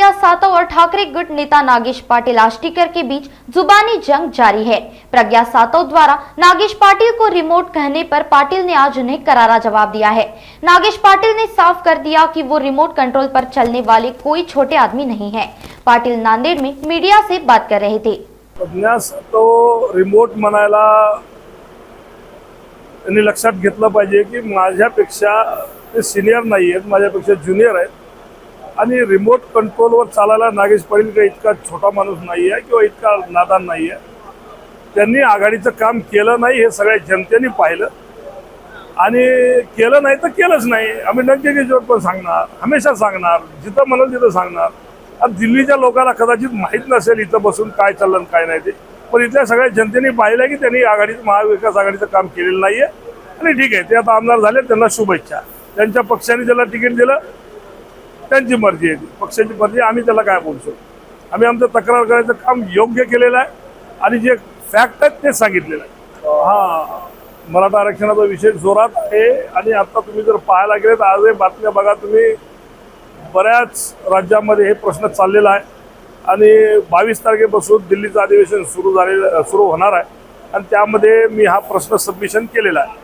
प्रज्ञा सातव और ठाकरे गुट नेता नागेश पाटिल आष्टीकर के बीच जुबानी जंग जारी है। प्रज्ञा सातव द्वारा नागेश पाटिल को रिमोट कहने पर पाटिल ने आज उन्हें करारा जवाब दिया है। नागेश पाटिल ने साफ कर दिया कि वो रिमोट कंट्रोल पर चलने वाले कोई छोटे आदमी नहीं है। पाटिल नांदेड़ में मीडिया से बात कर रहे थे। प्रज्ञा सातव रिमोट म्हणायला यांनी लक्षात घेतलं पाहिजे की माझ्यापेक्षा ते सिनियर नाही आहेत, माझ्यापेक्षा ज्युनियर आहेत आणि रिमोट कंट्रोलवर चालायला नागेश पाटील काही इतका छोटा माणूस नाही आहे किंवा इतका नादान नाही आहे। त्यांनी आघाडीचं काम केलं नाही हे सगळ्या जनतेने पाहिलं आणि केलं नाही तर केलंच नाही। आम्ही नंतर पण सांगणार, हमेशा सांगणार, जिथं म्हणाल तिथं सांगणार। आणि दिल्लीच्या लोकांना कदाचित माहीत नसेल इथं बसून काय चाललं काय नाही ते, पण इथल्या सगळ्या जनतेने पाहिलं की त्यांनी महाविकास आघाडीचं काम केलेलं नाहीये आणि ठीक आहे, ते आता आमदार झाले, त्यांना शुभेच्छा। त्यांच्या पक्षाने ज्याला तिकीट दिलं त्यांची मर्जी आहे, पक्षाची मर्जी, आम्ही त्याला काय बोलू शकतो। आम्ही आमचं तक्रार करायचं काम योग्य केलेलं आहे आणि जे फॅक्ट आहेत ते सांगितलेलं आहे। हा, मराठा आरक्षणाचा विषय जोरात आहे आणि आता तुम्ही जर पाहायला गेले तर आज बातम्या बघा तुम्ही, बऱ्याच राज्यामध्ये हे प्रश्न चाललेला आहे आणि 22 तारखेपासून दिल्लीचं अधिवेशन सुरू होणार आहे आणि त्यामध्ये मी हा प्रश्न सबमिशन केलेला आहे।